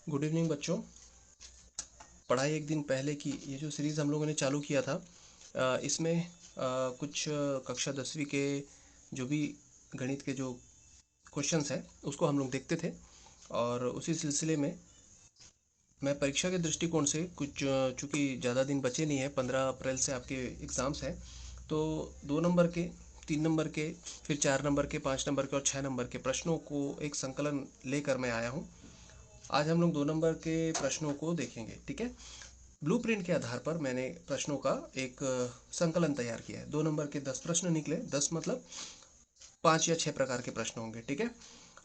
Good evening बच्चों। पढ़ाई एक दिन पहले की ये जो सीरीज़ हम लोगों ने चालू किया था, इसमें कुछ कक्षा 10वीं के जो भी गणित के जो क्वेश्चंस हैं उसको हम लोग देखते थे। और उसी सिलसिले में मैं परीक्षा के दृष्टिकोण से कुछ, चूँकि ज़्यादा दिन बचे नहीं हैं, 15 अप्रैल से आपके एग्ज़ाम्स हैं, तो 2 नंबर के, 3 नंबर के, फिर 4 नंबर के, 5 नंबर के और 6 नंबर के प्रश्नों को एक संकलन लेकर मैं आया हूँ। आज हम लोग 2 नंबर के प्रश्नों को देखेंगे, ठीक है। ब्लूप्रिंट के आधार पर मैंने प्रश्नों का एक संकलन तैयार किया है। 2 नंबर के 10 प्रश्न निकले, 10 मतलब 5 या 6 प्रकार के प्रश्न होंगे, ठीक है।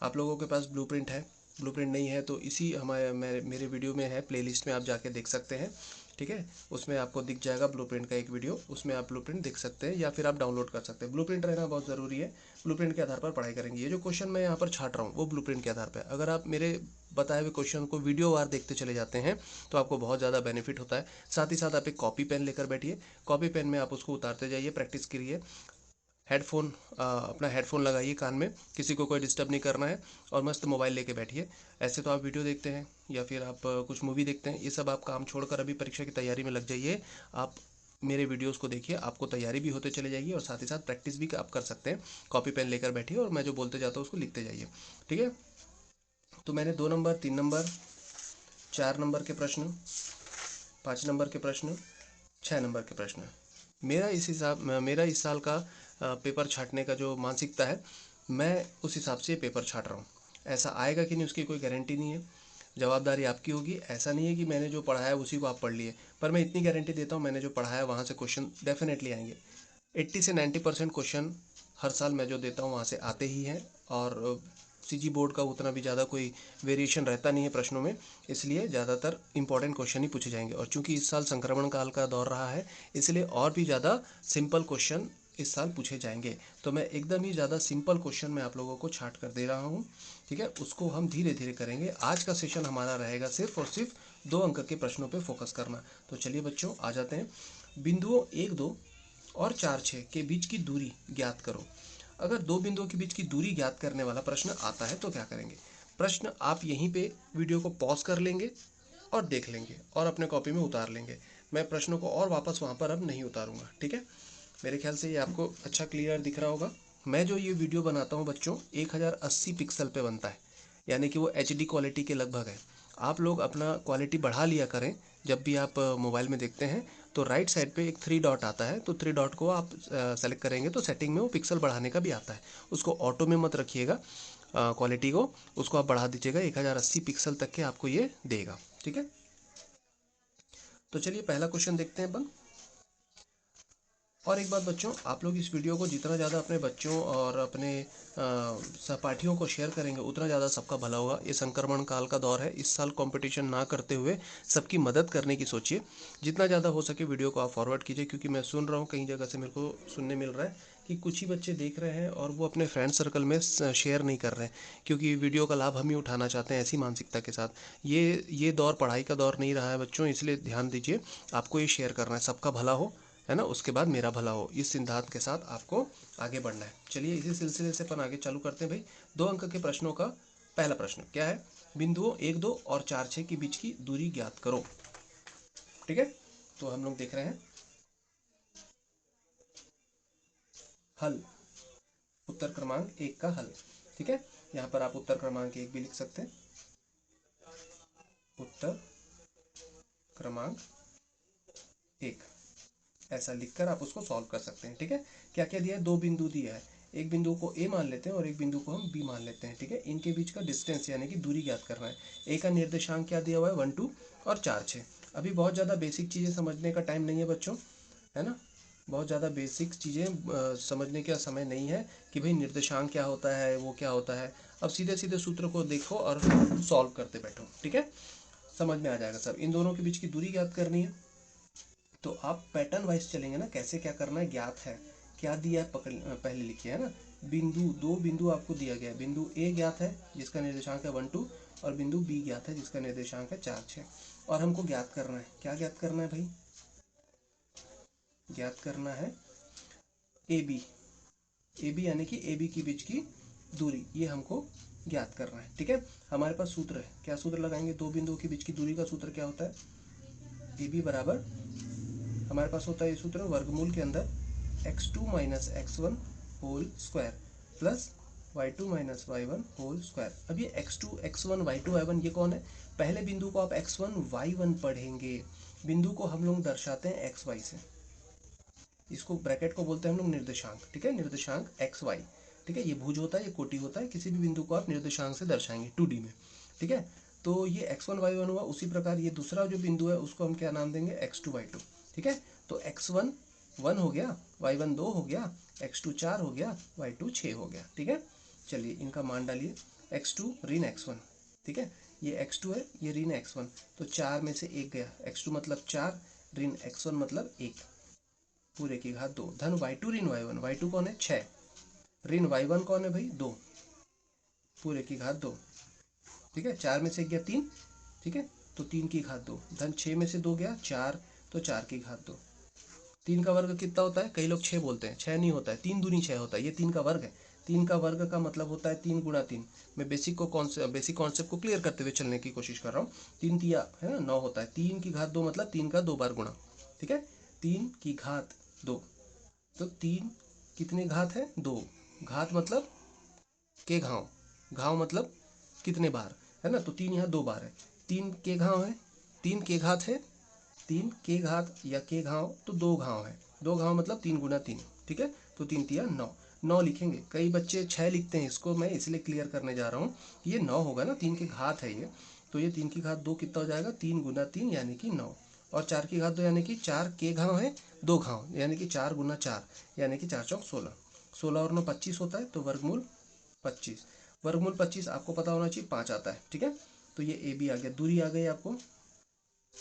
आप लोगों के पास ब्लूप्रिंट है, ब्लूप्रिंट नहीं है तो इसी हमारे मेरे वीडियो में है, प्लेलिस्ट में आप जाके देख सकते हैं, ठीक है। उसमें आपको दिख जाएगा ब्लूप्रिंट का एक वीडियो, उसमें आप ब्लूप्रिंट देख सकते हैं या फिर आप डाउनलोड कर सकते हैं। ब्लूप्रिंट रहना बहुत ज़रूरी है। ब्लूप्रिंट के आधार पर पढ़ाई करेंगे। ये जो क्वेश्चन मैं यहाँ पर छाट रहा हूँ वो ब्लूप्रिंट के आधार पर। अगर आप मेरे बताए हुए क्वेश्चन को वीडियो वार देखते चले जाते हैं तो आपको बहुत ज़्यादा बेनिफिट होता है। साथ ही साथ आप एक कॉपी पेन लेकर बैठिए, कॉपी पेन में आप उसको उतारते जाइए, प्रैक्टिस करिए। हेडफोन, अपना हेडफोन लगाइए कान में, किसी को कोई डिस्टर्ब नहीं करना है, और मस्त मोबाइल लेके बैठिए। ऐसे तो आप वीडियो देखते हैं या फिर आप कुछ मूवी देखते हैं, ये सब आप काम छोड़कर अभी परीक्षा की तैयारी में लग जाइए। आप मेरे वीडियोस को देखिए, आपको तैयारी भी होते चले जाएगी और साथ ही साथ प्रैक्टिस भी आप कर सकते हैं। कॉपी पेन लेकर बैठिए और मैं जो बोलते जाता हूँ उसको लिखते जाइए, ठीक है। तो मैंने 2 नंबर, 3 नंबर, 4 नंबर के प्रश्न, 5 नंबर के प्रश्न, 6 नंबर के प्रश्न, मेरा इस साल का पेपर छाटने का जो मानसिकता है, मैं उस हिसाब से पेपर छाट रहा हूँ। ऐसा आएगा कि नहीं उसकी कोई गारंटी नहीं है, जवाबदारी आपकी होगी। ऐसा नहीं है कि मैंने जो पढ़ाया उसी को आप पढ़ लिए, पर मैं इतनी गारंटी देता हूँ मैंने जो पढ़ाया वहाँ से क्वेश्चन डेफिनेटली आएंगे। 80 से 90% क्वेश्चन हर साल मैं जो देता हूँ वहाँ से आते ही हैं। और सीजी बोर्ड का उतना भी ज़्यादा कोई वेरिएशन रहता नहीं है प्रश्नों में, इसलिए ज़्यादातर इंपॉर्टेंट क्वेश्चन ही पूछे जाएंगे। और चूंकि इस साल संक्रमण काल का दौर रहा है, इसलिए और भी ज़्यादा सिंपल क्वेश्चन इस साल पूछे जाएंगे। तो मैं एकदम ही ज़्यादा सिंपल क्वेश्चन मैं आप लोगों को छाट कर दे रहा हूँ, ठीक है। उसको हम धीरे धीरे करेंगे। आज का सेशन हमारा रहेगा सिर्फ और सिर्फ 2 अंक के प्रश्नों पे फोकस करना। तो चलिए बच्चों, आ जाते हैं। बिंदुओं 1, 2 और 4, 6 के बीच की दूरी ज्ञात करो। अगर दो बिंदुओं के बीच की दूरी ज्ञात करने वाला प्रश्न आता है तो क्या करेंगे। प्रश्न आप यहीं पे वीडियो को पॉज कर लेंगे और देख लेंगे और अपने कॉपी में उतार लेंगे। मैं प्रश्नों को और वापस वहाँ पर अब नहीं उतारूंगा, ठीक है। मेरे ख्याल से ये आपको अच्छा क्लियर दिख रहा होगा। मैं जो ये वीडियो बनाता हूँ बच्चों, 1080 पिक्सल पे बनता है, यानी कि वो HD क्वालिटी के लगभग है। आप लोग अपना क्वालिटी बढ़ा लिया करें। जब भी आप मोबाइल में देखते हैं तो राइट साइड पे एक 3 डॉट आता है, तो 3 डॉट को आप सेलेक्ट करेंगे तो सेटिंग में वो पिक्सल बढ़ाने का भी आता है। उसको ऑटो में मत रखिएगा, क्वालिटी को उसको आप बढ़ा दीजिएगा, 1080 पिक्सल तक के आपको ये देगा, ठीक है। तो चलिए पहला क्वेश्चन देखते हैं अपन। और एक बात बच्चों, आप लोग इस वीडियो को जितना ज़्यादा अपने बच्चों और अपने सहपाठियों को शेयर करेंगे उतना ज़्यादा सबका भला होगा। ये संक्रमण काल का दौर है, इस साल कंपटीशन ना करते हुए सबकी मदद करने की सोचिए। जितना ज़्यादा हो सके वीडियो को आप फॉरवर्ड कीजिए, क्योंकि मैं सुन रहा हूँ कई जगह से मेरे को सुनने मिल रहा है कि कुछ ही बच्चे देख रहे हैं और वो अपने फ्रेंड सर्कल में शेयर नहीं कर रहे हैं, क्योंकि वीडियो का लाभ हम ही उठाना चाहते हैं ऐसी मानसिकता के साथ। ये दौर पढ़ाई का दौर नहीं रहा है बच्चों, इसलिए ध्यान दीजिए। आपको ये शेयर करना है, सबका भला हो, है ना, उसके बाद मेरा भला हो, इस सिद्धांत के साथ आपको आगे बढ़ना है। चलिए इसी सिलसिले से अपन आगे चालू करते हैं भाई। 2 अंक के प्रश्नों का पहला प्रश्न क्या है। बिंदुओं 1, 2 और 4, 6 के बीच की दूरी ज्ञात करो, ठीक है। तो हम लोग देख रहे हैं हल, उत्तर क्रमांक 1 का हल, ठीक है। यहाँ पर आप उत्तर क्रमांक 1 भी लिख सकते हैं, उत्तर क्रमांक 1, ऐसा लिखकर आप उसको सॉल्व कर सकते हैं, ठीक है। क्या क्या दिया है, 2 बिंदु दिया है, एक बिंदु को ए मान लेते हैं और एक बिंदु को हम बी मान लेते हैं, ठीक है। इनके बीच का डिस्टेंस यानी कि दूरी ज्ञात करना है। ए का निर्देशांक क्या दिया हुआ है, 1, 2 और 4, 6। अभी बहुत ज़्यादा बेसिक चीज़ें समझने का टाइम नहीं है बच्चों, है ना। बहुत ज़्यादा बेसिक चीज़ें समझने का समय नहीं है कि भाई निर्देशांक क्या होता है, वो क्या होता है। अब सीधे सीधे सूत्र को देखो और सॉल्व करते बैठो, ठीक है। समझ में आ जाएगा सब। इन दोनों के बीच की दूरी ज्ञात करनी है, तो आप पैटर्न वाइज चलेंगे ना, कैसे क्या करना है। ज्ञात है, क्या दिया है पकड़, पहले लिखिए, है ना। बिंदु, 2 बिंदु आपको दिया गया है। बिंदु ए ज्ञात है जिसका निर्देशांक है 1, 2, और बिंदु बी ज्ञात है जिसका निर्देशांक है 4, 6। और हमको ज्ञात करना है, क्या ज्ञात करना है भाई, ज्ञात करना है ए बी। ए बी यानी कि ए बी के बीच की दूरी, ये हमको ज्ञात करना है। ठीक है, हमारे पास सूत्र है, क्या सूत्र लगाएंगे, दो बिंदुओं के बीच की दूरी का सूत्र क्या होता है, ए बी बराबर, हमारे पास होता है ये सूत्र वर्गमूल के अंदर x2 minus x1 whole square plus y2 minus y1 whole square. अब ये x2 x1 y2 y1 ये कौन है, पहले बिंदु को आप x1 y1 पढ़ेंगे, बिंदु को हम लोग दर्शाते हैं xy से, इसको ब्रैकेट को बोलते हैं हम लोग निर्देशांक। ठीक है, निर्देशांक एक्स वाई। ठीक है, ये भुज होता है, ये कोटि होता है, किसी भी बिंदु को आप निर्देशांक से दर्शाएंगे 2D में। ठीक है, तो ये x1 y1 हुआ, उसी प्रकार ये दूसरा जो बिंदु है उसको हम क्या नाम देंगे, x2 y2। ठीक है, तो x1 1 हो गया, y1 2 हो गया, x2 4 हो गया, y2 6 हो गया। ठीक है, चलिए इनका मान डालिए, x2 ऋण x1। ठीक है, ये x2 है, ये ऋण x1, तो 4 में से 1 गया, x2 मतलब 4, ऋण x1 मतलब 1, पूरे की घात 2, धन y2 ऋण y1, y2 कौन है 6, ऋण y1 कौन है भाई 2, पूरे की घात 2। ठीक है, 4 में से गया 3, ठीक है, तो 3 की घात 2, धन 6 में से 2 गया 4, तो 4 की घात 2। 3 का वर्ग कितना होता है, कई लोग 6 बोलते हैं, 6 नहीं होता है, 3 दूनी 6 होता है, ये 3 का वर्ग है। 3 का वर्ग का मतलब होता है 3 गुणा 3। मैं बेसिक कॉन्सेप्ट को क्लियर करते हुए चलने की कोशिश कर रहा हूँ। 3 तिया है ना 9 होता है, 3 की घात 2 मतलब 3 का 2 बार गुणा। ठीक है, 3 की घात 2, तो 3 कितने घात है, 2, घात मतलब के घाव, घाव मतलब कितने बार, है ना, तो 3 यहाँ 2 बार है, 3 के घाव है, 3 के घात है, 3 के घात या के घाव तो 2 घाव है, 2 घाव मतलब 3 गुना 3। ठीक है, तो 3 तिया 9, 9 लिखेंगे, कई बच्चे 6 लिखते हैं, इसको मैं इसलिए क्लियर करने जा रहा हूँ, ये 9 होगा ना, 3 की घात है ये, तो ये 3 की घात 2 कितना हो जाएगा, 3 गुना 3 यानी कि 9, और 4 की घात 2 यानी कि 4 के घाव है, 2 घाव यानी कि 4 गुना 4 यानी कि 4 चौक 16, 16 और 9 25 होता है, तो वर्गमूल 25, वर्गमूल 25 आपको पता होना चाहिए 5 आता है। ठीक है, तो ये ए बी आ गया, दूरी आ गई आपको,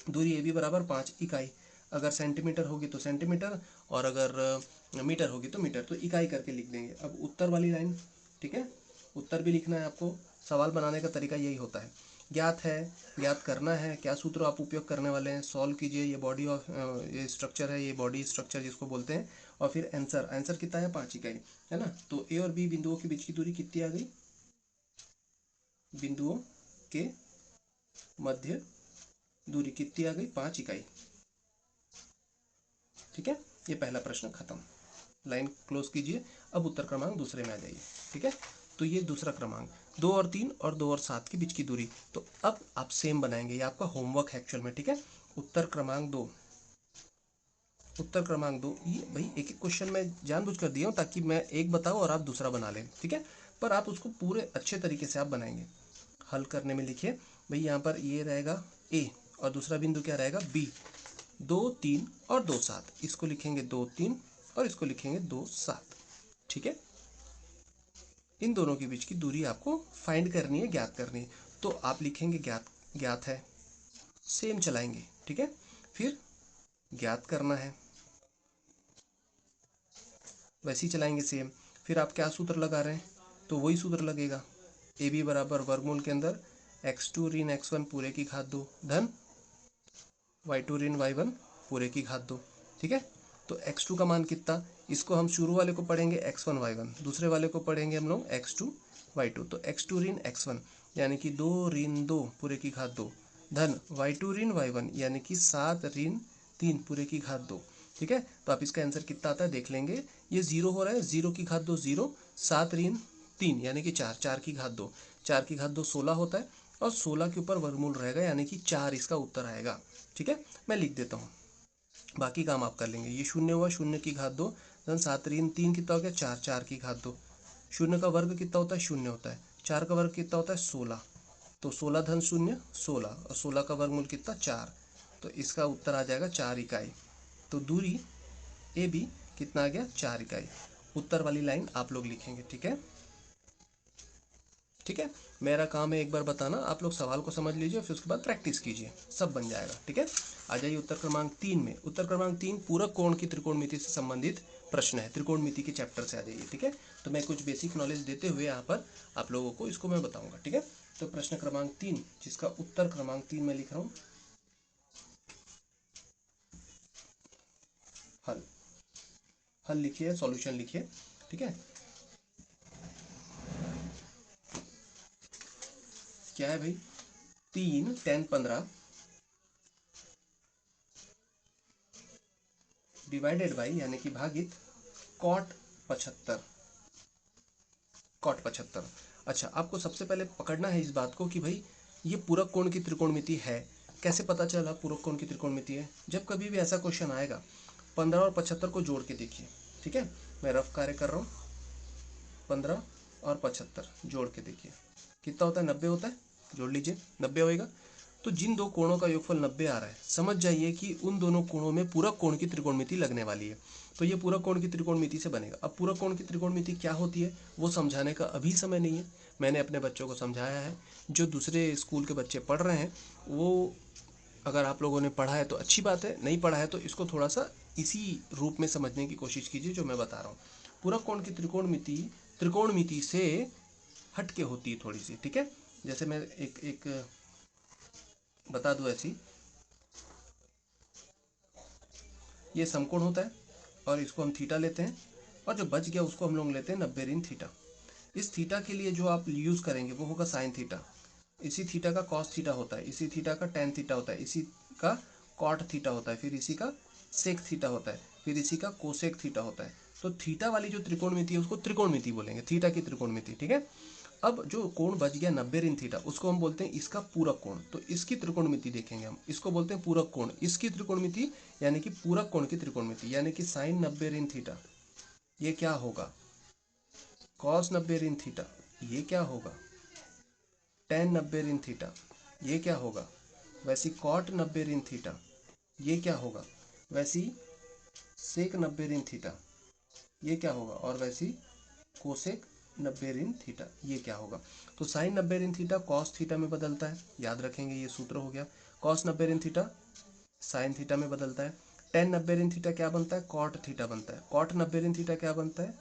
दूरी ए बी बराबर 5 इकाई, अगर सेंटीमीटर होगी तो सेंटीमीटर, और अगर मीटर होगी तो मीटर, तो इकाई करके लिख देंगे। अब उत्तर वाली लाइन, ठीक है, उत्तर भी लिखना है आपको, सवाल बनाने का तरीका यही होता है, ज्ञात है, ज्ञात करना है, क्या सूत्र आप उपयोग करने वाले हैं, सॉल्व कीजिए, ये बॉडी ऑफ ये स्ट्रक्चर है, ये बॉडी स्ट्रक्चर जिसको बोलते हैं, और फिर आंसर, आंसर कितना है 5 इकाई, है ना, तो ए और बी बिंदुओं के बीच की दूरी कितनी आ गई, बिंदुओं के मध्य दूरी कितनी आ गई, 5 इकाई। ठीक है, ये पहला प्रश्न खत्म, लाइन क्लोज कीजिए। अब उत्तर क्रमांक दूसरे में आ जाइए। ठीक है, तो ये दूसरा क्रमांक 2 और 3 और 2 और 7 के बीच की दूरी, तो अब आप सेम बनाएंगे, ये आपका होमवर्क है एक्चुअल में। ठीक है, उत्तर क्रमांक 2, उत्तर क्रमांक 2, ये भाई एक एक क्वेश्चन मैं जानबूझ कर दिया हूँ ताकि मैं एक बताऊँ और आप दूसरा बना लें। ठीक है, पर आप उसको पूरे अच्छे तरीके से आप बनाएंगे। हल करने में लिखिए भाई, यहाँ पर ये रहेगा ए, और दूसरा बिंदु क्या रहेगा बी, 2 3 और 2 7, इसको लिखेंगे 2 3 और इसको लिखेंगे 2 7। ठीक है, इन दोनों के बीच की दूरी आपको फाइंड करनी है, ज्ञात करनी है, तो आप लिखेंगे ज्ञात, ज्ञात है, सेम चलाएंगे। ठीक है, फिर ज्ञात करना है, वैसे ही चलाएंगे सेम, फिर आप क्या सूत्र लगा रहे हैं, तो वही सूत्र लगेगा, ए बी बराबर वर्गमूल के अंदर x2 ऋण x1 पूरे की घात 2 धन y2 ऋण y1 पूरे की घात 2। ठीक है, तो x2 का मान कितना, इसको हम शुरू वाले को पढ़ेंगे x1 y1, दूसरे वाले को पढ़ेंगे हम लोग x2 y2, तो x2 ऋण x1 यानी कि 2 ऋण 2 पूरे की घात 2 धन y2 ऋण y1 यानी कि 7 ऋण 3 पूरे की घात 2। ठीक है, तो आप इसका आंसर कितना आता है देख लेंगे, ये जीरो हो रहा है, जीरो की घात 2 जीरो, 7 ऋण 3 यानी कि 4, 4 की घात 2, 4 की घात 2 16 होता है, और 16 के ऊपर वर्गमूल रहेगा यानी कि 4 इसका उत्तर आएगा। ठीक है, मैं लिख देता हूँ, बाकी काम आप कर लेंगे। ये शून्य हुआ, शून्य की घात 2 धन 7 ऋण 3 कितना हो गया 4, 4 की घात 2, शून्य का वर्ग कितना होता है शून्य होता है, 4 का वर्ग कितना होता है 16, तो 16 धन शून्य 16, और 16 का वर्गमूल कितना 4, तो इसका उत्तर आ जाएगा 4 इकाई। तो दूरी ए बी कितना आ गया 4 इकाई। उत्तर वाली लाइन आप लोग लिखेंगे। ठीक है, ठीक है, मेरा काम है एक बार बताना, आप लोग सवाल को समझ लीजिए, फिर उसके बाद प्रैक्टिस कीजिए, सब बन जाएगा। ठीक है, आ जाइए उत्तर क्रमांक 3 में। उत्तर क्रमांक 3 पूरक कोण की त्रिकोणमिति से संबंधित प्रश्न है, त्रिकोणमिति के चैप्टर से आ जाइए। ठीक है, तो मैं कुछ बेसिक नॉलेज देते हुए यहाँ पर आप लोगों को इसको मैं बताऊंगा। ठीक है, तो प्रश्न क्रमांक 3 जिसका उत्तर क्रमांक 3 में लिख रहा हूँ, हल, हल लिखिए, सॉल्यूशन लिखिए। ठीक है, क्या है भाई, 3 tan 15 डिवाइडेड बाई यानी कि भागित cot 75। cot 75। अच्छा, आपको सबसे पहले पकड़ना है इस बात को कि भाई ये पूरक कोण की त्रिकोणमिति है। कैसे पता चला पूरक कोण की त्रिकोणमिति है? जब कभी भी ऐसा क्वेश्चन आएगा 15 और 75 को जोड़ के देखिए। ठीक है, मैं रफ कार्य कर रहा हूँ। 15 और 75 जोड़ के देखिए कितना होता है, 90 होता है। जोड़ लीजिए, 90 होएगा। तो जिन दो कोणों का योगफल 90 आ रहा है, समझ जाइए कि उन दोनों कोणों में पूरक कोण की त्रिकोणमिति लगने वाली है। तो ये पूरक कोण की त्रिकोणमिति से बनेगा। अब पूरक कोण की त्रिकोणमिति क्या होती है वो समझाने का अभी समय नहीं है, मैंने अपने बच्चों को समझाया है। जो दूसरे स्कूल के बच्चे पढ़ रहे हैं वो, अगर आप लोगों ने पढ़ा है तो अच्छी बात है, नहीं पढ़ा है तो इसको थोड़ा सा इसी रूप में समझने की कोशिश कीजिए जो मैं बता रहा हूँ। पूरक कोण की त्रिकोणमिति से हट के होती है थोड़ी सी। ठीक है, जैसे मैं एक बता दूं ऐसी, ये समकोण होता है और इसको हम थीटा लेते हैं, और जो बच गया उसको हम लोग लेते हैं 90 ऋण थीटा। इस थीटा के लिए जो आप यूज़ करेंगे वो होगा साइन थीटा। इसी थीटा का कॉस थीटा होता है, इसी थीटा का टेन थीटा होता है, इसी का कॉट थीटा होता है, फिर इसी का सेक थीटा होता है, फिर इसी का कोसेक थीटा होता है। तो थीटा वाली जो त्रिकोणमिति है उसको त्रिकोणमिति बोलेंगे, थीटा की त्रिकोणमिति। ठीक है, अब जो कोण बच गया 90 ऋण थीटा उसको हम बोलते हैं इसका पूरक कोण। तो इसकी त्रिकोणमिति देखेंगे हम, इसको बोलते हैं पूरक कोण। इसकी त्रिकोणमिति यानी कि पूरक कोण की त्रिकोणमिति, यानी कि साइन 90 ऋण थीटा ये क्या होगा, कॉस 90 ऋण थीटा ये क्या होगा, टेन 90 ऋण थीटा ये क्या होगा, वैसी कॉट 90 ऋण थीटा ये क्या होगा, वैसी सेक 90 ऋण थीटा ये क्या होगा, और वैसी कोसेक 90 ऋण थीटा ये क्या होगा। तो साइन 90 ऋण थीटा कॉस थीटा में बदलता है, याद रखेंगे ये सूत्र हो गया। कॉस 90 ऋण थीटा साइन थीटा में बदलता है। टेन 90 ऋण थीटा क्या बनता है, कॉट थीटा बनता है। कॉट 90 ऋण थीटा क्या बनता है,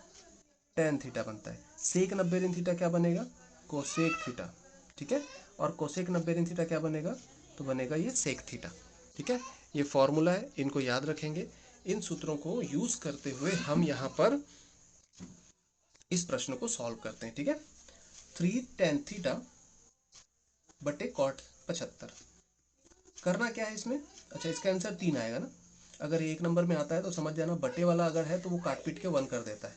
टेन थीटा बनता है। सेक 90 ऋण थीटा क्या बनेगा, कोसेक थीटा। ठीक है, और कोसेक 90 ऋण थीटा क्या बनेगा, तो बनेगा ये सेक थीटा। ठीक है, ये फॉर्मूला है, इनको याद रखेंगे। इन सूत्रों को यूज करते हुए हम यहाँ पर इस प्रश्न को सॉल्व करते हैं। ठीक है, 3 tan थीटा बटे कॉट 75 करना क्या है इसमें। अच्छा, इसका आंसर 3 आएगा ना। अगर एक नंबर में आता है तो समझ जाना बटे वाला अगर है तो वो काट पीट के 1 कर देता है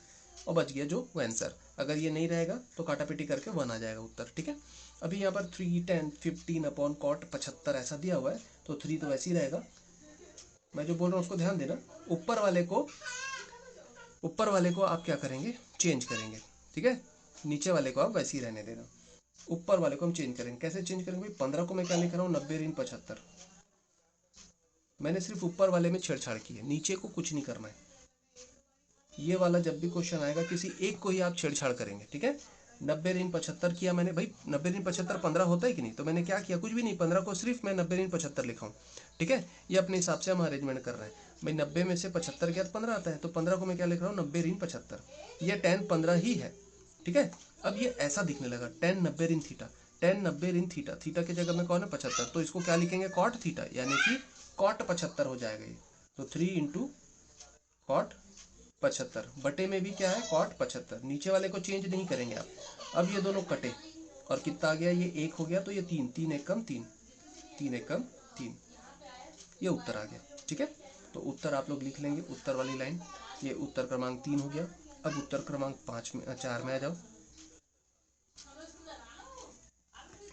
और बच गया जो वो आंसर। अगर ये नहीं रहेगा तो काटा पीटी करके 1 आ जाएगा उत्तर। ठीक है, अभी यहाँ पर 3 tan 15 अपॉन कॉट 75 ऐसा दिया हुआ है, तो 3 तो वैसे ही रहेगा। मैं जो बोल रहा हूँ उसको ध्यान देना। ऊपर वाले को आप क्या करेंगे, चेंज करेंगे। ठीक है, नीचे वाले को आप वैसे ही रहने देना। ऊपर वाले को हम चेंज करेंगे। कैसे चेंज करेंगे भाई, 15 को मैं क्या लिख रहा हूँ, 90 ऋण 75। मैंने सिर्फ ऊपर वाले में छेड़छाड़ की है, नीचे को कुछ नहीं करना है। ये वाला जब भी क्वेश्चन आएगा किसी एक को ही आप छेड़छाड़ करेंगे। ठीक है, 90 ऋण 75 किया मैंने, भाई 90 ऋण 75 15 होता है कि नहीं, तो मैंने क्या किया, कुछ भी नहीं, 15 को सिर्फ मैं 90 ऋण 75 लिखा हूँ। ठीक है, ये अपने हिसाब से हम अरेंजमेंट कर रहे हैं। भाई 90 में से 75 गया तो 15 आता है, तो 15 को मैं क्या लिख रहा हूँ, 90 ऋण 75। ये टेन 15 ही है। ठीक है, अब ये ऐसा दिखने लगा, टेन 90 ऋण थीटा, टेन 90 ऋण थीटा, थीटा की जगह में कौन है 75, तो इसको क्या लिखेंगे, कॉट थीटा, यानी कि कॉट 75 हो जाएगा ये। तो 3 इंटू कॉट 75 बटे में भी क्या है, कॉट 75। नीचे वाले को चेंज नहीं करेंगे आप। अब ये दोनों कटे और कितना आ गया, ये 1 हो गया, तो ये 3, 3 एक कम 3, 3 एक कम 3, ये उत्तर आ गया। ठीक है, तो उत्तर आप लोग लिख लेंगे, उत्तर वाली लाइन। ये उत्तर क्रमांक 3 हो गया। अब उत्तर क्रमांक 4 में आ जाओ।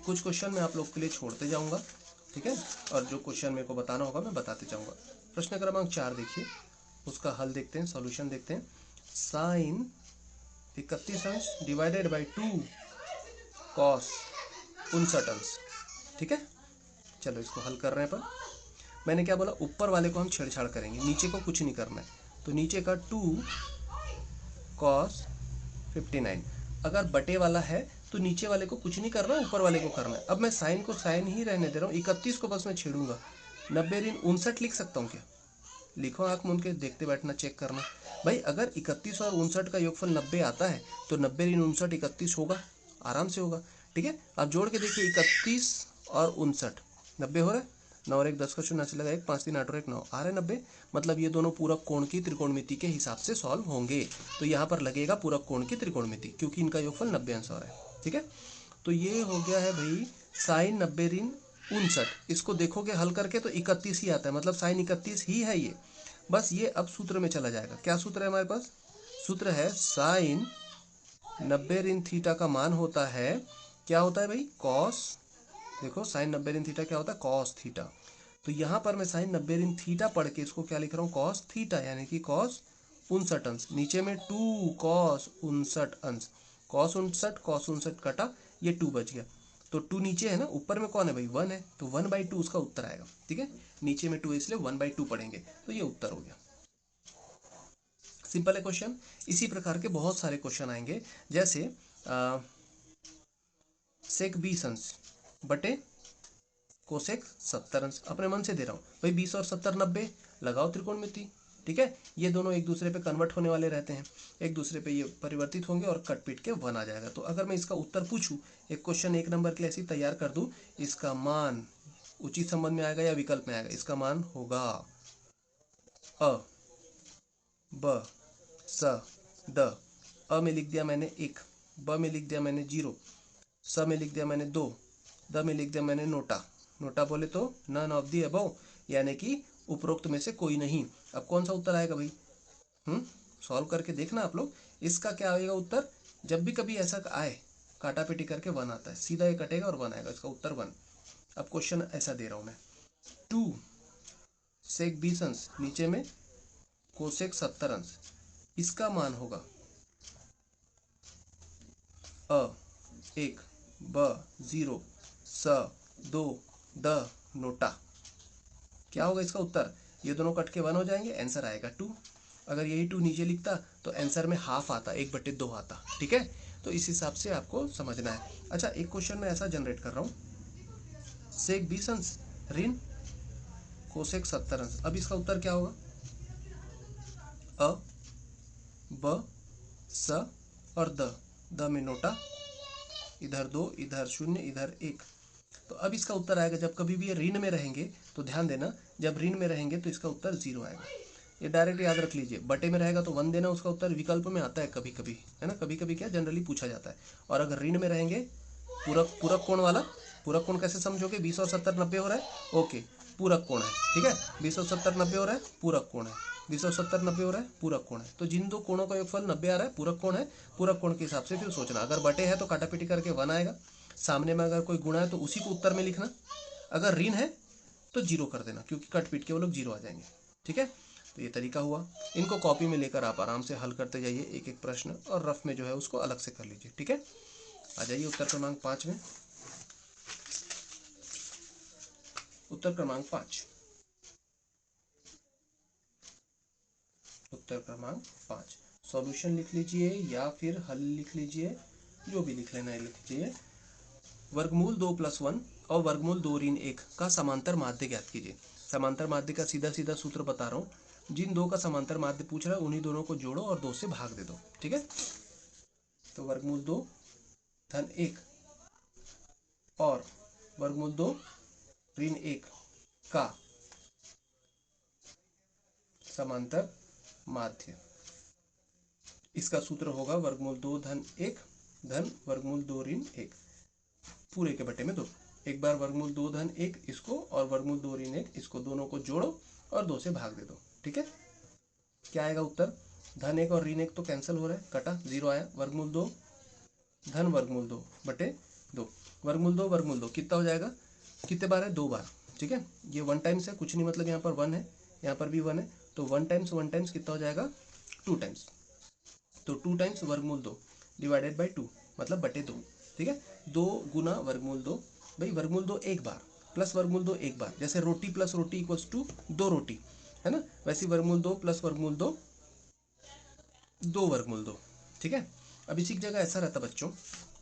कुछ क्वेश्चन मैं आप लोग के लिए छोड़ते जाऊंगा। ठीक है, और जो क्वेश्चन मेरे को बताना होगा मैं बताते जाऊंगा। प्रश्न क्रमांक 4 देखिए, उसका हल देखते हैं, सॉल्यूशन देखते हैं। साइन 31 अंश डिवाइडेड बाई 2 कॉस 59 अंश। ठीक है, चलो इसको हल कर रहे हैं। पर मैंने क्या बोला, ऊपर वाले को हम छेड़छाड़ करेंगे, नीचे को कुछ नहीं करना है। तो नीचे का 2 कॉस 59, अगर बटे वाला है तो नीचे वाले को कुछ नहीं करना है, ऊपर वाले को करना है। अब मैं साइन को साइन ही रहने दे रहा हूँ, 31 को बस मैं छेड़ूंगा। 90 ऋण 59 लिख सकता हूँ क्या, लिखो, आंख मूंद के देखते बैठना, चेक करना। भाई अगर 31 और 59 का योगफल 90 आता है तो 90 ऋण 59 31 होगा, आराम से होगा। ठीक है, आप जोड़ के देखिए, 31 और 59 90 हो रहा है। 9 और 1 10 का शून्य से लगा 1, 5 3 8 और 1 9 आ रहे 90। मतलब ये दोनों पूरक कोण की त्रिकोणमिति के हिसाब से सॉल्व होंगे। तो यहाँ पर लगेगा पूरक कोण की त्रिकोणमिति, क्योंकि इनका योगफल 90 अंश आ रहा है। ठीक है, तो ये हो गया है भाई साइन 90 ऋण 59, इसको देखोगे हल करके तो 31 ही आता है, मतलब साइन 31 ही है ये। बस ये अब सूत्र में चला जाएगा। क्या सूत्र है हमारे पास? सूत्र है साइन 90 ऋण थीटा का मान होता है, क्या होता है भाई? कॉस। देखो साइन 90 ऋण थीटा क्या होता है? Cos theta. तो यहाँ पर मैं साइन 90 ऋण थीटा पढ़ के इसको क्या लिख रहा हूँ? कॉस थीटा, यानी कि कॉस 59 अंश। नीचे में 2 कॉस 59 अंश। कॉस 59 कटा, ये 2 बच गया। तो 2 नीचे है ना, ऊपर में कौन है भाई? 1 है, तो 1/2 उसका उत्तर आएगा। ठीक है, नीचे में 2 है इसलिए 1/2 पढ़ेंगे, तो ये उत्तर हो गया। सिंपल है क्वेश्चन। इसी प्रकार के बहुत सारे क्वेश्चन आएंगे, जैसे सेक 20 अंश बटे कोसेक 70 अंश। अपने मन से दे रहा हूँ भाई, 20 और 70 90, लगाओ त्रिकोणमिति। ठीक है, ये दोनों एक दूसरे पे कन्वर्ट होने वाले रहते हैं, एक दूसरे पे ये परिवर्तित होंगे और कट पीट के 1 आ जाएगा। तो अगर मैं इसका उत्तर पूछूं, एक क्वेश्चन 1 नंबर के लिए ऐसे ही तैयार कर दूं, इसका मान उचित संबंध में आएगा या विकल्प में आएगा? इसका मान होगा अ, ब, स, ड। अ में लिख दिया मैंने 1, ब में लिख दिया मैंने 0, स में लिख दिया मैंने 2, द में लिख दिया मैंने नोटा। नोटा बोले तो नन ऑफ दी अबव, यानी कि उपरोक्त में से कोई नहीं। अब कौन सा उत्तर आएगा भाई? सॉल्व करके देखना आप लोग। इसका क्या आएगा उत्तर? जब भी कभी ऐसा आए, काटा पेटी करके 1 आता है, सीधा ये कटेगा और 1 आएगा, इसका उत्तर 1। अब क्वेश्चन ऐसा दे रहा हूं मैं, 2 सेक 20 अंश नीचे में कोसेक 70 अंश, इसका मान होगा अ 1, ब 0, स 2, द नोटा। क्या होगा इसका उत्तर? ये दोनों कट के 1 हो जाएंगे, आंसर आएगा 2। अगर यही 2 नीचे लिखता तो आंसर में हाफ आता, 1/2 आता। ठीक है, तो इस हिसाब से आपको समझना है। अच्छा, एक क्वेश्चन मैं ऐसा जनरेट कर रहा हूँ, सेक 20 अंश ऋण कोसेक 70 अंश। अब इसका उत्तर क्या होगा? अ, ब, स और द में नोटा, इधर 2, इधर 0, इधर 1। तो अब इसका उत्तर आएगा, जब कभी भी ये ऋण में रहेंगे तो ध्यान देना, जब ऋण में रहेंगे तो इसका उत्तर 0 आएगा। ये डायरेक्ट याद रख लीजिए। बटे में रहेगा तो 1 देना, उसका उत्तर विकल्प में आता है कभी कभी, है ना, कभी कभी क्या जनरली पूछा जाता है। और अगर ऋण में रहेंगे, पूरक पूरक कोण वाला, पूरक कोण कैसे समझोगे? 20 और 70 90 हो रहा है, ओके, पूरक कोण है। ठीक है, 20 और 70 90 हो रहा है, पूरक कोण है। 20 और 70 90 हो रहा है, पूरक कोण है। तो जिन दो कोणों का योगफल 90 आ रहा है, पूरक कोण है, पूरक कोण के हिसाब से फिर सोचना। अगर बटे है तो काटापीटी करके 1 आएगा, सामने में अगर कोई गुणा है तो उसी को उत्तर में लिखना, अगर ऋण है तो 0 कर देना, क्योंकि कट पीट के वो लोग 0 आ जाएंगे। ठीक है, तो ये तरीका हुआ। इनको कॉपी में लेकर आप आराम से हल करते जाइए एक एक प्रश्न, और रफ में जो है उसको अलग से कर लीजिए। ठीक है, आ जाइए उत्तर क्रमांक 5 में। उत्तर क्रमांक 5, उत्तर क्रमांक 5, सॉल्यूशन लिख लीजिए या फिर हल लिख लीजिए, जो भी लिख लेना है लिख लीजिए। वर्गमूल 2 + 1 और वर्गमूल 2 ऋण 1 का समांतर माध्य ज्ञात कीजिए। समांतर माध्य का सीधा सीधा सूत्र बता रहा हूँ, जिन दो का समांतर माध्य पूछ रहा है उन्हीं दोनों को जोड़ो और 2 से भाग दे दो। ठीक है, तो वर्गमूल 2 धन 1 और वर्गमूल 2 ऋण 1 का समांतर माध्य, इसका सूत्र होगा वर्गमूल 2 धन 1 धन वर्गमूल 2 ऋण 1 पूरे के बटे में 2। एक बार वर्गमूल 2 धन 1 इसको और वर्गमूल 2 ऋण 1 इसको, दोनों को जोड़ो और 2 से भाग दे दो। ठीक है, क्या आएगा उत्तर? धन 1 और ऋण 1 तो कैंसिल हो रहा है, कटा, 0 आया। वर्गमूल 2 धन वर्गमूल 2 बटे 2, वर्गमूल 2 कितना हो जाएगा? कितने बार है? 2 बार। ठीक है, ये 1 टाइम्स है, कुछ नहीं, मतलब यहाँ पर 1 है, यहाँ पर भी 1 है, तो 1 टाइम्स कितना हो जाएगा? 2 टाइम्स। तो 2 टाइम्स वर्गमूल 2 डिवाइडेड बाई 2, मतलब बटे 2। ठीक है, 2 गुना वर्गमूल 2, भाई वर्गमूल 2 एक बार प्लस वर्गमूल 2 एक बार, जैसे रोटी प्लस रोटी इक्वल्स टू 2 रोटी, है ना, वैसे वर्गमूल 2 प्लस वर्गमूल 2 2 वर्गमूल 2। ठीक है, अब इसी की जगह ऐसा रहता बच्चों,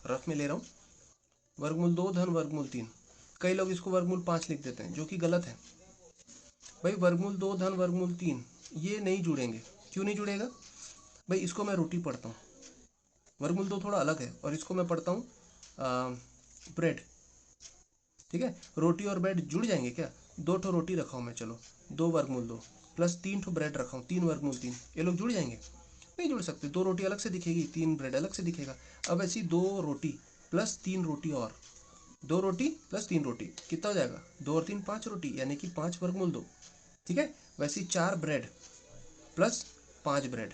रफ में ले रहा हूँ, वर्गमूल 2 धन वर्गमूल 3। कई लोग इसको वर्गमूल 5 लिख देते हैं, जो कि गलत है। भाई वर्गमूल 2 धन वर्गमूल 3 ये नहीं जुड़ेंगे। क्यों नहीं जुड़ेगा भाई? इसको मैं रोटी पढ़ता हूँ, वर्गमूल 2 थोड़ा अलग है, और इसको मैं पढ़ता हूँ ब्रेड। ठीक है, रोटी और ब्रेड जुड़ जाएंगे क्या? 2 ठो रोटी रखा हूँ मैं, चलो 2 वर्गमूल 2 प्लस 3 ठो ब्रेड रखा हूँ, 3 वर्गमूल 3, ये लोग जुड़ जाएंगे? नहीं जुड़ सकते। 2 रोटी अलग से दिखेगी, 3 ब्रेड अलग से दिखेगा। अब ऐसी 2 रोटी प्लस 3 रोटी और 2 रोटी प्लस 3 रोटी कितना हो जाएगा, 2 और 3 5 रोटी, यानी कि 5 वर्गमूल 2। ठीक है, वैसे ही 4 ब्रेड प्लस 5 ब्रेड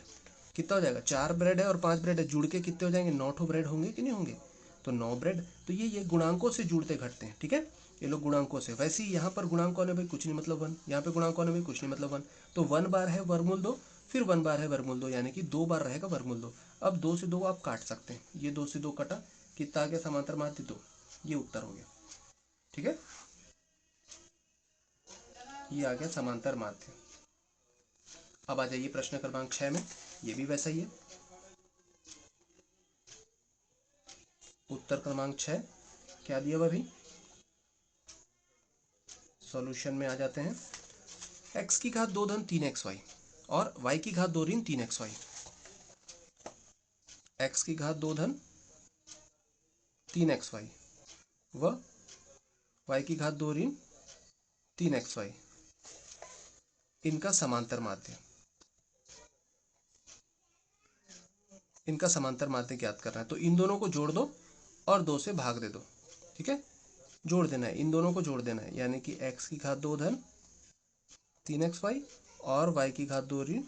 कितना हो जाएगा, 4 ब्रेड है और 5 ब्रेड है, जुड़ के कितने हो जाएंगे, 9 ठो ब्रेड होंगे कि नहीं होंगे, तो 9 ब्रेड। तो ये गुणांकों से जुड़ते घटते हैं। ठीक है, ये लोग गुणांकों से। वैसे ही यहाँ पर गुणांक कौन है भाई, कुछ नहीं मतलब 1। यहाँ पे गुणांक कौन है भाई, कुछ नहीं मतलब 1। तो 1 बार है वर्गमूल 2, फिर 1 बार है वर्गमूल 2, यानी कि 2 बार रहेगा वर्गमूल 2। अब 2 से 2 आप काट सकते हैं, ये 2 से 2 कटा, कितना आ गया, समांतर माध्य 2। ये उत्तर हो गया। ठीक है, ये आ गया समांतर माध्य। अब आ जाइए प्रश्न क्रमांक 6 में, ये भी वैसा ही है। उत्तर क्रमांक 6 क्या दिया हुआ भाई, सॉल्यूशन में आ जाते हैं। x की घात 2 धन 3xy और y की घात 2 ऋण 3xy। x की घात 2 धन 3xy व y की घात 2 ऋण 3xy, इनका समांतर माध्य, इनका समांतर माध्य ज्ञात करना है। तो इन दोनों को जोड़ दो और 2 से भाग दे दो। ठीक है, जोड़ देना है, इन दोनों को जोड़ देना है, यानी कि x की घात 2 धन 3xy और y की घात 2 ऋण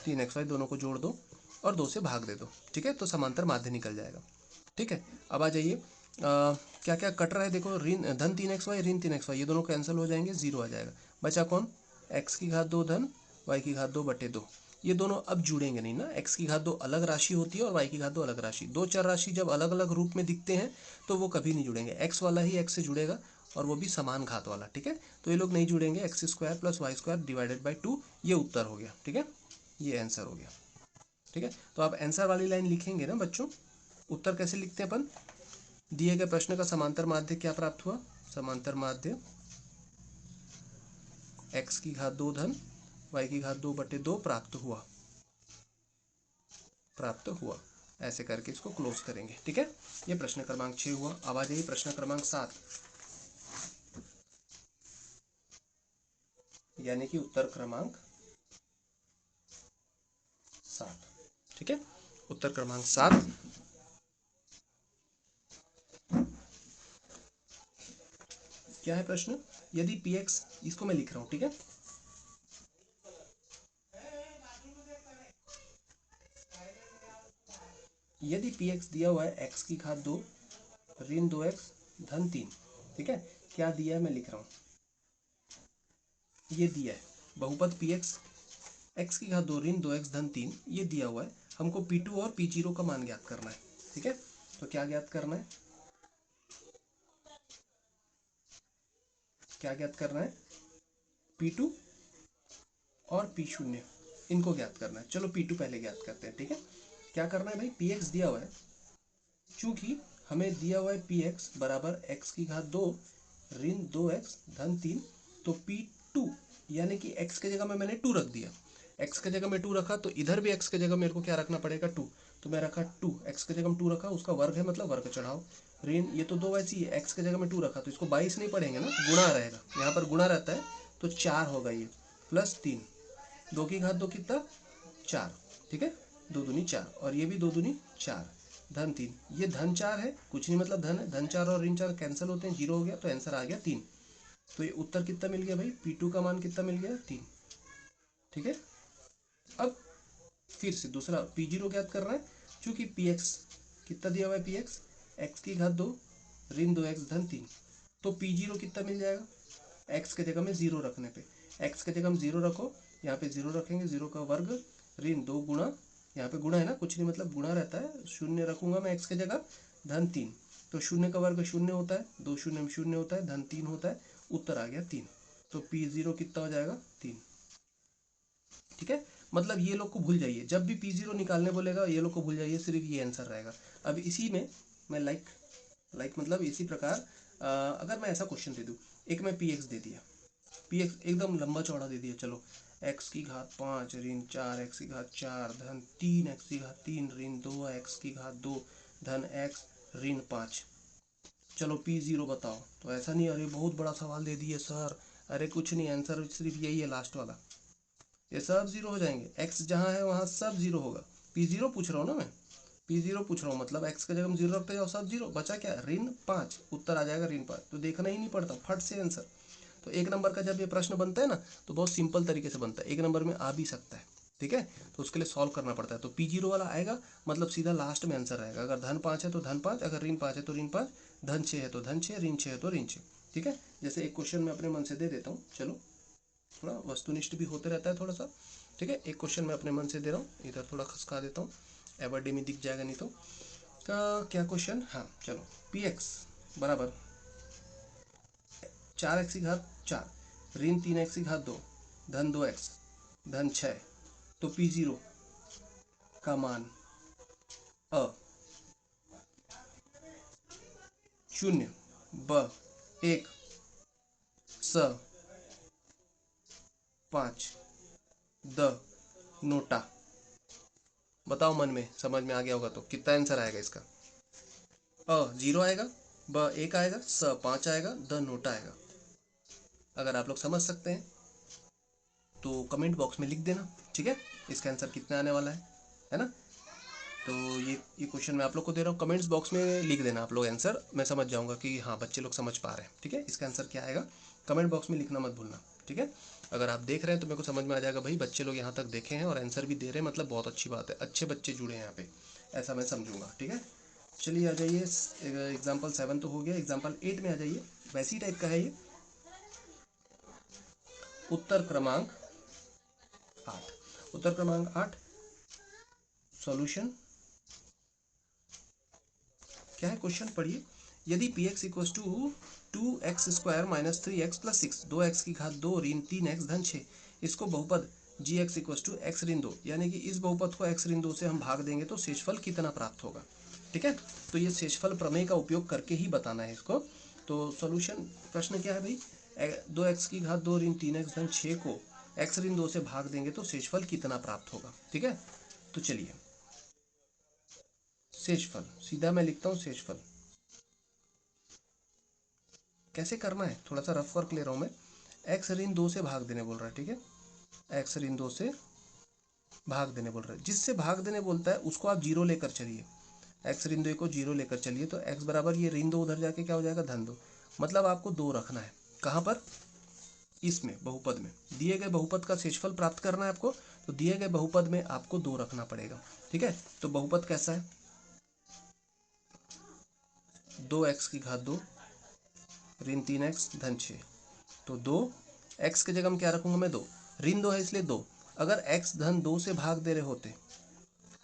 3xy, दोनों को जोड़ दो और 2 से भाग दे दो। ठीक है, तो समांतर माध्य निकल जाएगा। ठीक है, अब आ जाइए, क्या क्या कट रहा है देखो, ऋण धन 3xy ऋण 3xy, ये दोनों कैंसिल हो जाएंगे, 0 आ जाएगा। बचा कौन, x की घात 2 धन y की घात 2 बटे 2। ये दोनों अब जुड़ेंगे नहीं ना, x की घात 2 अलग राशि होती है और y की घात 2 अलग राशि। दो चर राशि जब अलग अलग रूप में दिखते हैं तो वो कभी नहीं जुड़ेंगे, x वाला ही x से जुड़ेगा और वो भी समान घात वाला। ठीक है, तो ये लोग नहीं जुड़ेंगे, x square plus y square divided by 2, ये उत्तर हो गया। ठीक है, ये आंसर हो गया। ठीक है, तो आप आंसर वाली लाइन लिखेंगे ना बच्चों। उत्तर कैसे लिखते हैं अपन, दिए गए प्रश्न का समांतर माध्य क्या प्राप्त हुआ, समांतर माध्य x की घात 2 धन y की घात 2 बटे 2 प्राप्त हुआ, प्राप्त हुआ। ऐसे करके इसको क्लोज करेंगे। ठीक है, ये प्रश्न क्रमांक 6 हुआ। अब आ जाइए प्रश्न क्रमांक 7, यानी कि उत्तर क्रमांक 7। ठीक है, उत्तर क्रमांक 7, क्या है प्रश्न, यदि px, इसको मैं लिख रहा हूं। ठीक है, यदि px दिया हुआ है x की घात 2 ऋण 2x धन 3। ठीक है, क्या दिया है मैं लिख रहा हूं, ये दिया है बहुपद px x की घात 2 ऋण 2x धन 3, ये दिया हुआ है। हमको p2 और p0 का मान ज्ञात करना है। ठीक है, तो क्या ज्ञात करना है, क्या ज्ञात करना है, p2 और p0 इनको ज्ञात करना है। चलो p2 पहले ज्ञात करते हैं। ठीक है, क्या करना है भाई, px दिया हुआ है, चूंकि हमें दिया हुआ है px बराबर x की घात 2 ऋण 2x धन 3, तो p2 यानी कि x के जगह में मैंने 2 रख दिया, x के जगह में 2 रखा, तो इधर भी x के जगह मेरे को क्या रखना पड़ेगा, 2। तो मैं रखा 2, x के जगह में 2 रखा, उसका वर्ग है मतलब वर्ग चढ़ाओ, ऋण ये तो 2 वैसी है, x के जगह में 2 रखा तो इसको 22 नहीं पढ़ेंगे ना, गुणा रहेगा, यहाँ पर गुणा रहता है, तो 4 होगा ये, प्लस 3, 2 की घात 2 कितना, 4। ठीक है, 2 दूनी 4 और ये भी 2 दूनी 4 धन 3, ये धन 4 है, कुछ नहीं मतलब धन है, धन 4 और ऋण 4 कैंसिल होते हैं, 0 हो गया, तो आंसर आ गया 3। तो ये उत्तर कितना मिल गया भाई, p2 का मान कितना मिल गया, 3। ठीक है, अब फिर से दूसरा p0 ज्ञात कर रहा है, चूंकि px कितना दिया हुआ है, px x की घात 2 ऋण 2x धन 3, तो p0 कितना मिल जाएगा, x के जगह में 0 रखने पे, x के जगह में 0 रखो, यहाँ पे 0 रखेंगे, 0 का वर्ग ऋण 2 गुणा, यहाँ पे गुणा है ना, कुछ नहीं मतलब गुणा रहता है, शून्य रखूंगा मैं x के जगह, धन 3, तो शून्य का वर्ग शून्य होता है, 2 शून्य में शून्य होता है, धन 3 होता है, उत्तर आ गया 3। तो p0 कितना हो जाएगा, 3। ठीक है, मतलब ये लोग को भूल जाइए, जब भी p0 निकालने बोलेगा ये लोग को भूल जाइए, सिर्फ ये आंसर रहेगा। अब इसी में मैं लाइक मतलब इसी प्रकार अगर मैं ऐसा क्वेश्चन दे दूँ, एक मैं px दे दिया, px एकदम लंबा चौड़ा दे दिया, चलो x की घात 5 ऋण 4 x की घात 4 धन 3 x की घात 3 ऋण 2 x की घात 2 धन x ऋण 5, चलो p0 बताओ। तो ऐसा नहीं, अरे बहुत बड़ा सवाल दे दिए सर, अरे कुछ नहीं, आंसर सिर्फ यही है लास्ट वाला, ये सब 0 हो जाएंगे, x जहाँ है वहाँ सब 0 होगा, p0 पूछ रहा हूँ ना मैं, P0 पूछ रहा हूँ, मतलब x की जगह हम 0 रखते जाओ, सब 0 बचा क्या, ऋण 5, उत्तर आ जाएगा ऋण 5। तो देखना ही नहीं पड़ता, फट से आंसर। तो 1 नंबर का जब ये प्रश्न बनता है ना, तो बहुत सिंपल तरीके से बनता है, 1 नंबर में आ भी सकता है, ठीक है। तो उसके लिए सॉल्व करना पड़ता है। तो P0 वाला आएगा, मतलब सीधा लास्ट में आंसर रहेगा। अगर धन 5 है तो धन 5, अगर ऋण 5 है तो ऋण 5, धन 6 है तो धन 6, ऋण 6 है तो ऋण 6, ठीक है। जैसे एक क्वेश्चन मैं अपने मन से दे देता हूँ, चलो थोड़ा वस्तुनिष्ठ भी होते रहता है थोड़ा सा, ठीक है। एक क्वेश्चन मैं अपने मन से दे रहा हूँ, इधर थोड़ा खसका देता हूँ, एवरडी में दिख जाएगा नहीं तो। क्या क्वेश्चन, हाँ चलो, Px बराबर 4x की घात 4 ऋण 3x की घात 2 धन 2x धन 6, तो P0 का मान अ 0, ब 1, स 5, द नोटा। बताओ मन में, समझ में आ गया होगा तो कितना आंसर आएगा इसका। अ 0 आएगा, ब 1 आएगा, स 5 आएगा, द नोटा आएगा। अगर आप लोग समझ सकते हैं तो कमेंट बॉक्स में लिख देना, ठीक है, इसका आंसर कितना आने वाला है ना। तो ये क्वेश्चन मैं आप लोग को दे रहा हूँ, कमेंट्स बॉक्स में लिख देना आप लोग आंसर, मैं समझ जाऊंगा कि हाँ बच्चे लोग समझ पा रहे हैं, ठीक है। इसका आंसर क्या आएगा, कमेंट बॉक्स में लिखना मत भूलना, ठीक है। अगर आप देख रहे हैं तो मेरे को समझ में आ जाएगा भाई बच्चे लोग यहाँ तक देखे हैं और आंसर भी दे रहे हैं, मतलब बहुत अच्छी बात है, अच्छे बच्चे जुड़े हैं यहाँ पे, ऐसा मैं समझूंगा, ठीक है। चलिए आ जाइए, एग्जाम्पल 7 तो हो गया, एग्जाम्पल 8 में आ जाइए, वैसी टाइप का है ये। उत्तर क्रमांक 8, उत्तर क्रमांक 8, सॉल्यूशन क्या है, क्वेश्चन पढ़िए। यदि P x equal to 2x² - 3x + 6, 2x की घात 2 ऋण 3x धन 6, इसको बहुपद जी एक्स इक्व टू एक्स ऋण 2, यानी कि इस बहुपद को x ऋण 2 से हम भाग देंगे तो शेषफल कितना प्राप्त होगा, ठीक है। तो ये शेषफल प्रमेय का उपयोग करके ही बताना है इसको। तो सॉल्यूशन, प्रश्न क्या है भाई, 2x की घात 2 ऋण 3x धन 6 को x ऋण 2 से भाग देंगे तो शेषफल कितना प्राप्त होगा, ठीक है। तो चलिए, शेषफल सीधा मैं लिखता हूँ, शेषफल कैसे करना है, थोड़ा सा रफ वर्क ले रहा हूँ मैं। एक्स ऋण 2 से भाग देने बोल रहा है, ठीक है, एक्स ऋण 2 से भाग देने बोल रहा है, जिससे भाग देने बोलता है उसको आप जीरो लेकर चलिए, एक्स ऋण 2 को जीरो लेकर चलिए, तो एक्स बराबर ये ऋण 2 उधर जाके क्या हो जाएगा, धन 2, मतलब आपको 2 रखना है, कहाँ पर, इसमें बहुपद में, दिए गए बहुपद का शेषफल प्राप्त करना है आपको, तो दिए गए बहुपद में आपको 2 रखना पड़ेगा, ठीक है। तो बहुपद कैसा है, 2x की घात 2 ऋण 3x धन 6, तो 2 x की जगह में क्या रखूंगा मैं, 2, ऋण 2 है इसलिए 2, अगर x धन 2 से भाग दे रहे होते,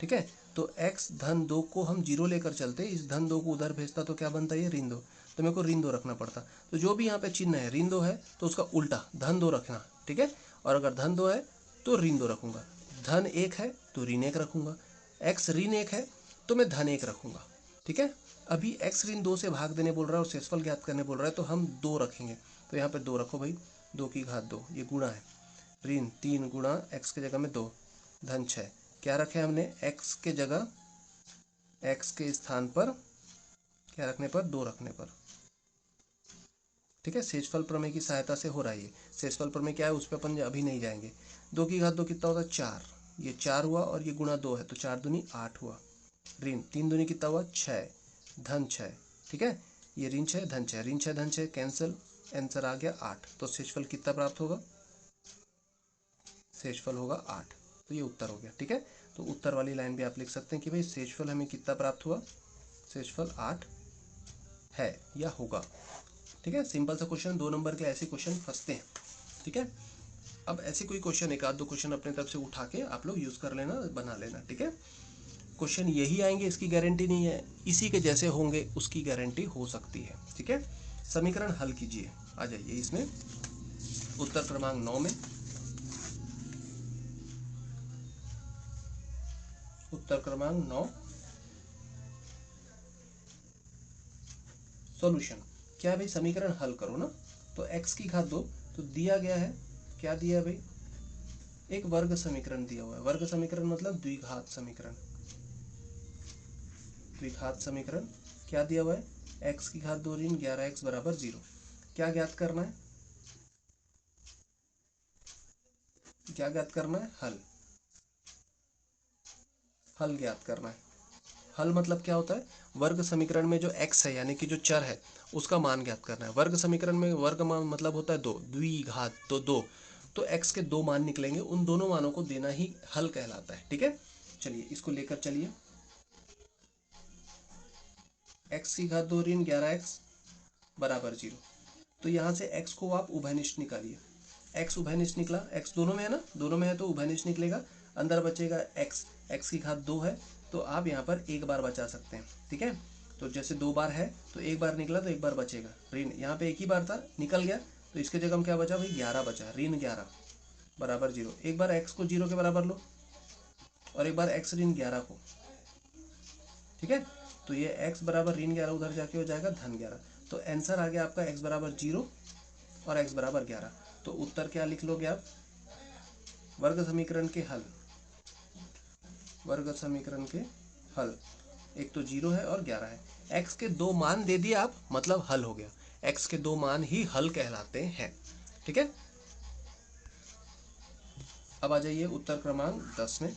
ठीक है, तो x धन 2 को हम जीरो लेकर चलते, इस धन 2 को उधर भेजता तो क्या बनता है, ये ऋण 2, तो मेरे को ऋण 2 रखना पड़ता। तो जो भी यहाँ पे चिन्ह है ऋण 2 है तो उसका उल्टा धन 2 रखना, ठीक है। और अगर धन 2 है तो ऋण 2 रखूंगा, धन 1 है तो ऋण 1 रखूंगा, x ऋण 1 है तो मैं धन 1 रखूंगा, ठीक है। अभी x ऋण 2 से भाग देने बोल रहा है और शेषफल ज्ञात करने बोल रहा है, तो हम 2 रखेंगे, तो यहाँ पे 2 रखो भाई, 2 की घात 2, ये गुणा है, ऋण 3 गुणा x की जगह में 2 धन 6, क्या रखे हमने, x के जगह, x के स्थान पर क्या रखने पर, 2 रखने पर, ठीक है। शेषफल प्रमेय की सहायता से हो रहा है ये, शेषफल प्रमेय क्या है उस पर अपन अभी नहीं जाएंगे। 2 की घात 2 कितना होता है, 4, ये 4 हुआ और ये गुणा 2 है तो 4 दूनी 8 हुआ, ऋण 3 दूनी कितना हुआ, 6 धन 6, ठीक है। ये ऋण 6 धन 6, ऋण 6 धन 6 कैंसिल, आंसर आ गया 8, तो शेषफल कितना प्राप्त होगा, शेषफल होगा 8, तो ये उत्तर हो गया, ठीक है। तो उत्तर वाली लाइन भी आप लिख सकते हैं कि भाई शेषफल हमें कितना प्राप्त हुआ, शेषफल 8 है या होगा, ठीक है। सिंपल सा क्वेश्चन, 2 नंबर के ऐसे क्वेश्चन फंसते हैं, ठीक है। अब ऐसे कोई क्वेश्चन, एक आध दो क्वेश्चन अपने तरफ से उठा के आप लोग यूज कर लेना, बना लेना, ठीक है। क्वेश्चन यही आएंगे इसकी गारंटी नहीं है, इसी के जैसे होंगे उसकी गारंटी हो सकती है, ठीक है। समीकरण हल कीजिए, आ जाइए इसमें, उत्तर क्रमांक 9 में, उत्तर क्रमांक 9, सॉल्यूशन क्या है भाई, समीकरण हल करो ना, तो x की घात 2, तो दिया गया है, क्या दिया है भाई, एक वर्ग समीकरण दिया हुआ है, वर्ग समीकरण मतलब द्विघात समीकरण, द्विघात समीकरण क्या दिया हुआ है, x की घात 2 ऋण 11x बराबर 0, क्या ज्ञात करना है, क्या ज्ञात करना है, हल, हल ज्ञात करना है, हल मतलब क्या होता है, वर्ग समीकरण में जो x है यानी कि जो चर है उसका मान ज्ञात करना है। वर्ग समीकरण में वर्ग मान मतलब होता है 2, द्विघात तो 2, तो x के 2 मान निकलेंगे, उन दोनों मानों को देना ही हल कहलाता है। ठीक है, चलिए इसको लेकर चलिए। x की घात 2 ऋण 11x बराबर 0। तो यहाँ से x को आप उभयनिष्ठ निकालिए। x उभयनिष्ठ निकला, x दोनों में है ना, दोनों में है तो उभयनिष्ठ निकलेगा। अंदर बचेगा x, x की घात 2 है तो आप यहाँ पर एक बार बचा सकते हैं। ठीक है, तो जैसे 2 बार है तो एक बार निकला तो एक बार बचेगा ऋण, यहाँ पे एक ही बार था निकल गया तो इसके जगह में क्या बचा भाई, 11 बचा, ऋण 11 बराबर 0। एक बार x को 0 के बराबर लो और एक बार x ऋण 11 को। ठीक है, तो ये x बराबर ऋण 11 उधर जाके हो जाएगा धन 11। तो आंसर आ गया आपका x बराबर 0 और x बराबर 11। तो उत्तर क्या लिख लोगे आप, वर्ग समीकरण के हल, वर्ग समीकरण के हल, एक तो 0 है और 11 है। x के 2 मान दे दिए आप, मतलब हल हो गया। x के 2 मान ही हल कहलाते हैं। ठीक है, अब आ जाइए उत्तर क्रमांक 10 में।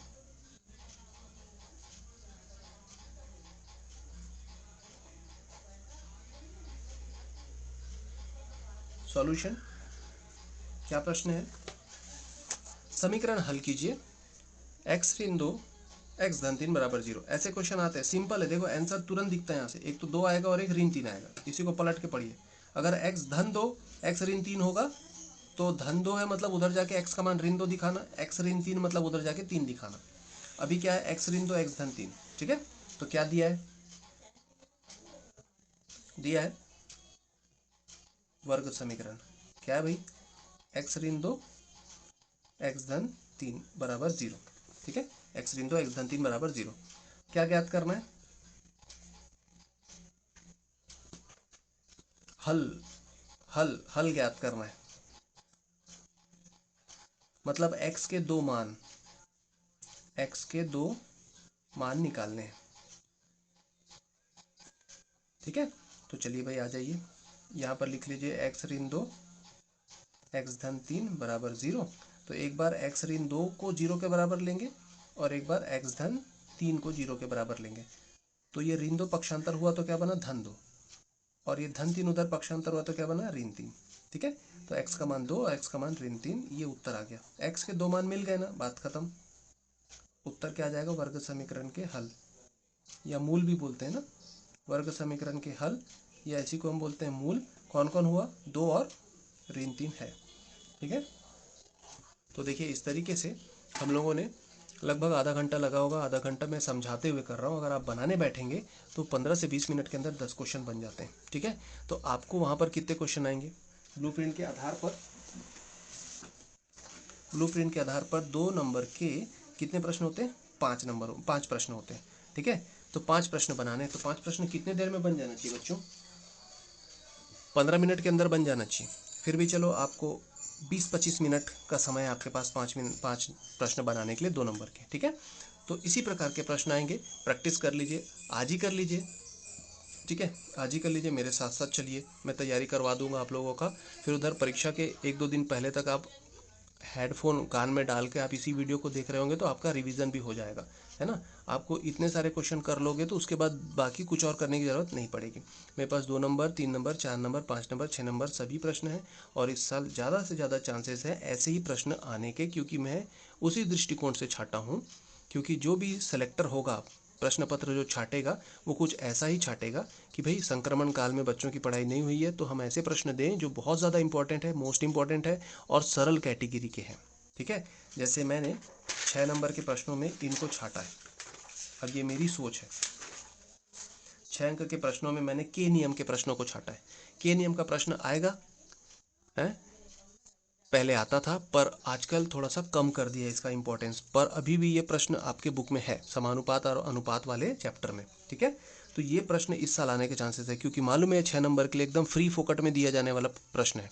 सॉल्यूशन, क्या प्रश्न है, समीकरण हल कीजिए, x ऋण 2 x धन 3 बराबर 0। ऐसे क्वेश्चन आते हैं, सिंपल है। देखो आंसर तुरंत दिखता है यहाँ से, एक तो 2 आएगा और एक ऋण 3 आएगा, इसी को पलट के पढ़िए। अगर x धन 2 x ऋण 3 होगा तो धन 2 है मतलब उधर जाके x का मान ऋण 2 दिखाना, x ऋण 3 मतलब उधर जाके 3 दिखाना। अभी क्या है, x ऋण 2 x धन 3। ठीक है, तो क्या दिया है, दिया है वर्ग समीकरण, क्या है भाई, x ऋण 2 x धन 3 बराबर 0। ठीक है, x ऋण 2 x धन 3 बराबर 0। क्या ज्ञात करना है, हल, हल ज्ञात करना है। मतलब x के 2 मान, x के 2 मान निकालने हैं। ठीक है, तो चलिए भाई आ जाइए, यहाँ पर लिख लीजिए x ऋण 2 x धन 3 बराबर 0। तो एक बार x ऋण 2 को 0 के बराबर लेंगे और एक बार x धन 3 को 0 के बराबर लेंगे। तो ये ऋण 2 पक्षांतर हुआ तो क्या बना, धन 2, और ये धन 3 उधर पक्षांतर हुआ तो क्या बना, ऋण 3। ठीक है, तो x का मान 2 और x का मान ऋण 3, ये उत्तर आ गया। x के 2 मान मिल गए ना, बात खत्म। उत्तर क्या आ जाएगा, वर्ग समीकरण के हल, या मूल भी बोलते हैं ना, वर्ग समीकरण के हल, या इसी को हम बोलते हैं मूल। कौन कौन हुआ, 2 और ऋण 3 है। ठीक है, तो देखिए इस तरीके से हम लोगों ने लगभग आधा घंटा लगा होगा, आधा घंटा मैं समझाते हुए कर रहा हूँ। अगर आप बनाने बैठेंगे तो 15 से 20 मिनट के अंदर 10 क्वेश्चन बन जाते हैं। ठीक है, तो आपको वहाँ पर कितने क्वेश्चन आएंगे, ब्लूप्रिंट के आधार पर, ब्लूप्रिंट के आधार पर 2 नंबर के कितने प्रश्न होते हैं, 5 प्रश्न होते हैं। ठीक है, तो 5 प्रश्न बनाने हैं, तो 5 प्रश्न कितने देर में बन जाना चाहिए बच्चों, 15 मिनट के अंदर बन जाना चाहिए। फिर भी चलो आपको 20-25 मिनट का समय है आपके पास 5 प्रश्न बनाने के लिए 2 नंबर के। ठीक है, तो इसी प्रकार के प्रश्न आएंगे, प्रैक्टिस कर लीजिए, आज ही कर लीजिए। ठीक है, आज ही कर लीजिए, मेरे साथ साथ चलिए, मैं तैयारी करवा दूंगा आप लोगों का। फिर उधर परीक्षा के 1-2 दिन पहले तक आप हेडफोन कान में डाल के आप इसी वीडियो को देख रहे होंगे तो आपका रिवीजन भी हो जाएगा, है ना। आपको इतने सारे क्वेश्चन कर लोगे तो उसके बाद बाकी कुछ और करने की ज़रूरत नहीं पड़ेगी। मेरे पास 2 number, 3 number, 4 number, 5 number, 6 number सभी प्रश्न हैं। और इस साल ज़्यादा से ज़्यादा चांसेस हैं ऐसे ही प्रश्न आने के, क्योंकि मैं उसी दृष्टिकोण से छाटा हूँ। क्योंकि जो भी सेलेक्टर होगा, प्रश्न पत्र जो छाटेगा, वो कुछ ऐसा ही छाटेगा कि भाई संक्रमण काल में बच्चों की पढ़ाई नहीं हुई है तो हम ऐसे प्रश्न दें जो बहुत ज़्यादा इंपॉर्टेंट है, मोस्ट इंपॉर्टेंट है और सरल कैटेगरी के हैं। ठीक है, जैसे मैंने 6 नंबर के प्रश्नों में इनको छाटा है। अब ये मेरी सोच है, 6 अंक के प्रश्नों में मैंने के नियम के प्रश्नों को छाटा है। के नियम का प्रश्न आएगा, है, पहले आता था पर आजकल थोड़ा सा कम कर दिया इसका इंपॉर्टेंस, पर अभी भी ये प्रश्न आपके बुक में है, समानुपात और अनुपात वाले चैप्टर में। ठीक है, तो ये प्रश्न इस साल आने के चांसेस है, क्योंकि मालूम है 6 नंबर के लिए एकदम फ्री फोकट में दिया जाने वाला प्रश्न है,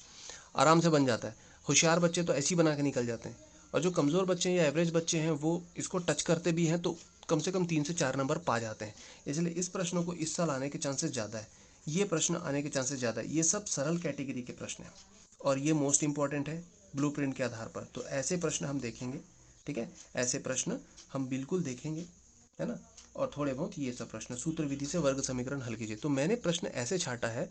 आराम से बन जाता है। होशियार बच्चे तो ऐसे ही बना के निकल जाते हैं, और जो कमज़ोर बच्चे हैं या एवरेज बच्चे हैं वो इसको टच करते भी हैं तो कम से कम 3 से 4 नंबर पा जाते हैं। इसलिए इस प्रश्नों को इस साल आने के चांसेस ज़्यादा है, ये प्रश्न आने के चांसेस ज़्यादा है। ये सब सरल कैटेगरी के प्रश्न हैं और ये मोस्ट इंपॉर्टेंट है ब्लूप्रिंट के आधार पर, तो ऐसे प्रश्न हम देखेंगे। ठीक है, ऐसे प्रश्न हम बिल्कुल देखेंगे, है ना। और थोड़े बहुत ये सब प्रश्न, सूत्र विधि से वर्ग समीकरण हल कीजिए। तो मैंने प्रश्न ऐसे छांटा है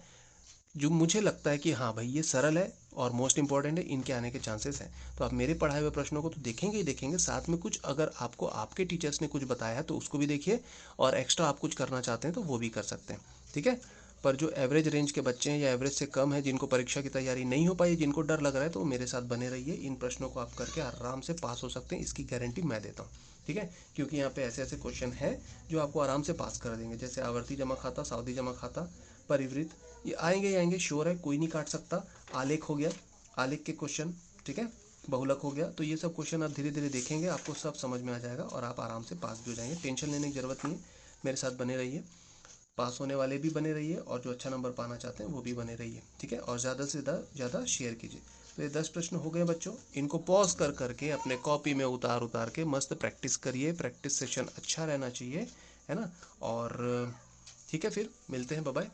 जो मुझे लगता है कि हाँ भाई ये सरल है और मोस्ट इंपॉर्टेंट है, इनके आने के चांसेस हैं। तो आप मेरे पढ़ाए हुए प्रश्नों को तो देखेंगे ही देखेंगे, साथ में कुछ अगर आपको आपके टीचर्स ने कुछ बताया है तो उसको भी देखिए, और एक्स्ट्रा आप कुछ करना चाहते हैं तो वो भी कर सकते हैं, ठीक है। पर जो एवरेज रेंज के बच्चे हैं या एवरेज से कम है, जिनको परीक्षा की तैयारी नहीं हो पाई, जिनको डर लग रहा है, तो मेरे साथ बने रहिए। इन प्रश्नों को आप करके आराम से पास हो सकते हैं, इसकी गारंटी मैं देता हूँ, ठीक है। क्योंकि यहाँ पे ऐसे ऐसे क्वेश्चन हैं जो आपको आराम से पास कर देंगे, जैसे आवर्ती जमा खाता, सावधि जमा खाता, परिवृत्त, ये आएंगे ही आएंगे, श्योर है, कोई नहीं काट सकता। आलेख हो गया, आलेख के क्वेश्चन, ठीक है। बहुलक हो गया। तो ये सब क्वेश्चन आप धीरे धीरे देखेंगे, आपको सब समझ में आ जाएगा और आप आराम से पास भी हो जाएंगे। टेंशन लेने की ज़रूरत नहीं है, मेरे साथ बने रहिए। पास होने वाले भी बने रहिए और जो अच्छा नंबर पाना चाहते हैं वो भी बने रहिए, ठीक है। और ज़्यादा से ज़्यादा शेयर कीजिए। तो ये 10 प्रश्न हो गए बच्चों, इनको पॉज कर करके अपने कॉपी में उतार उतार के मस्त प्रैक्टिस करिए। प्रैक्टिस सेशन अच्छा रहना चाहिए, है ना। और ठीक है, फिर मिलते हैं, बाय बाय।